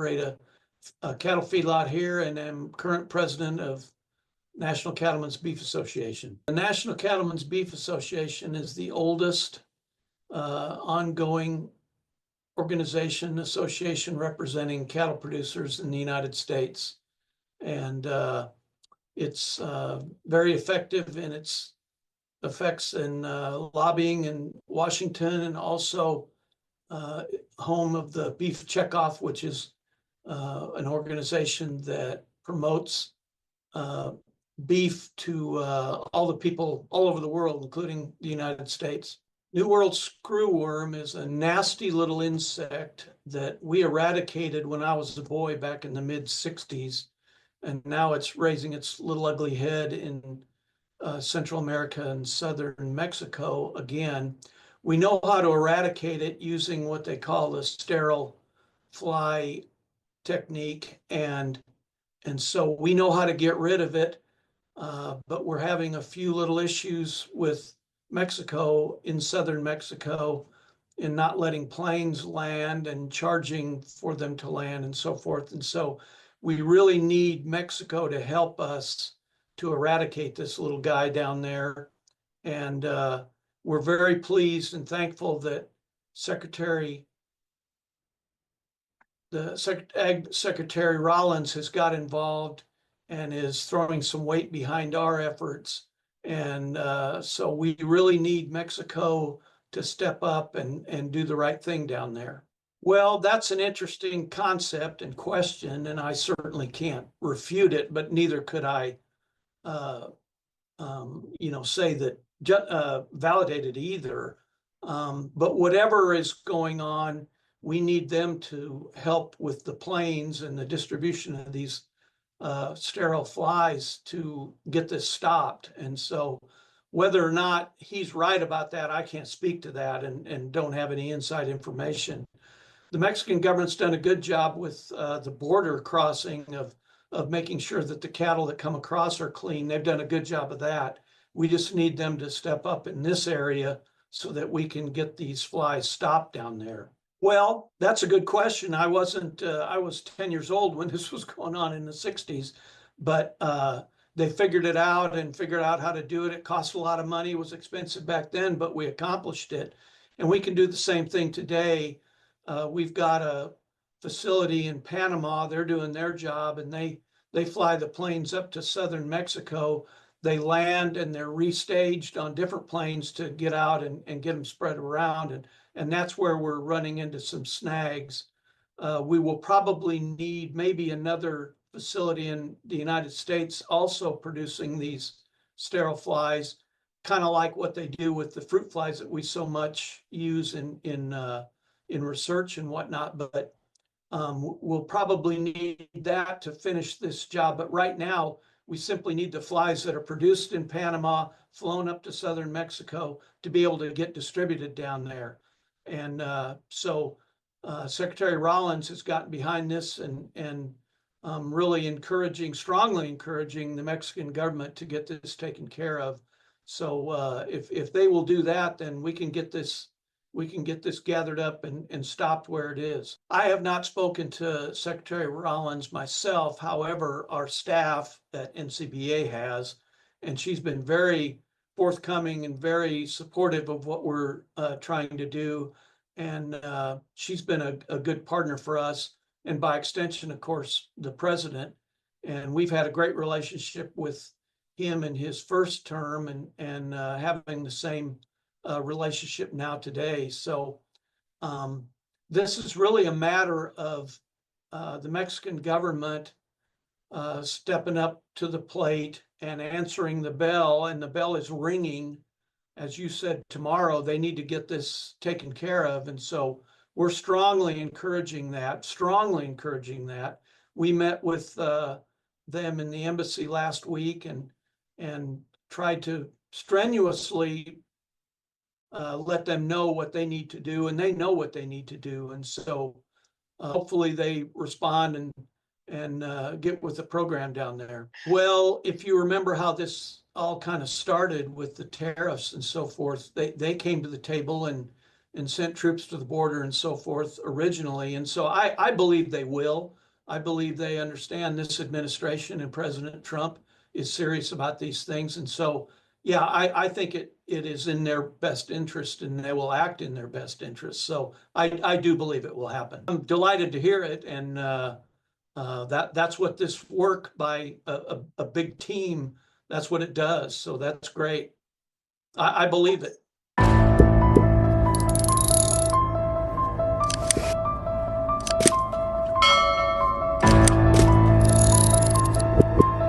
operate a cattle feedlot here and am current president of National Cattlemen's Beef Association. The National Cattlemen's Beef Association is the oldest ongoing association representing cattle producers in the United States. And it's very effective in its effects in lobbying in Washington, and also home of the Beef Checkoff, which is an organization that promotes beef to all the people all over the world, including the United States. New World screwworm is a nasty little insect that we eradicated when I was a boy back in the mid-60s. And now it's raising its little ugly head in Central America and southern Mexico again. We know how to eradicate it using what they call the sterile fly technique. And so we know how to get rid of it, but we're having a few little issues with Mexico, in southern Mexico, in not letting planes land and charging for them to land and so forth. And so we really need Mexico to help us to eradicate this little guy down there. And we're very pleased and thankful that Secretary Rollins has got involved and is throwing some weight behind our efforts. And so we really need Mexico to step up and do the right thing down there. Well, that's an interesting concept and question, and I certainly can't refute it, but neither could I, say that validate it either. But whatever is going on, we need them to help with the planes and the distribution of these sterile flies to get this stopped. And so whether or not he's right about that, I can't speak to that and don't have any inside information. The Mexican government's done a good job with the border crossing of making sure that the cattle that come across are clean. They've done a good job of that. We just need them to step up in this area so that we can get these flies stopped down there. Well, that's a good question. I was 10 years old when this was going on in the 60s, but they figured it out and figured out how to do it. It cost a lot of money. It was expensive back then, but we accomplished it. And we can do the same thing today. We've got a facility in Panama. They're doing their job, and they fly the planes up to southern Mexico. They land and they're restaged on different planes to get out and get them spread around. And that's where we're running into some snags. We will probably need maybe another facility in the United States also producing these sterile flies, kind of like what they do with the fruit flies that we so much use in research and whatnot. But we'll probably need that to finish this job. But right now, we simply need the flies that are produced in Panama, flown up to southern Mexico to be able to get distributed down there. And so Secretary Rollins has gotten behind this and really strongly encouraging the Mexican government to get this taken care of. So if they will do that, then we can get this gathered up and stopped where it is. I have not spoken to Secretary Rollins myself. However, our staff at NCBA has, and she's been very forthcoming and very supportive of what we're trying to do. And she's been a good partner for us. And by extension, of course, the president. And we've had a great relationship with him in his first term and having the same relationship now today. So this is really a matter of the Mexican government stepping up to the plate and answering the bell, and the bell is ringing. As you said, tomorrow they need to get this taken care of. And so we're strongly encouraging that. We met with them in the embassy last week and tried to strenuously let them know what they need to do, and they know what they need to do. And so hopefully they respond and get with the program down there. Well, if you remember how this all kind of started with the tariffs and so forth, they came to the table and and sent troops to the border and so forth originally. And so I believe they will. I believe they understand this administration and President Trump is serious about these things. And so, yeah, I think it is in their best interest and they will act in their best interest. So I do believe it will happen. I'm delighted to hear it. And that's what this work by a big team, that's what it does. So that's great. I believe it.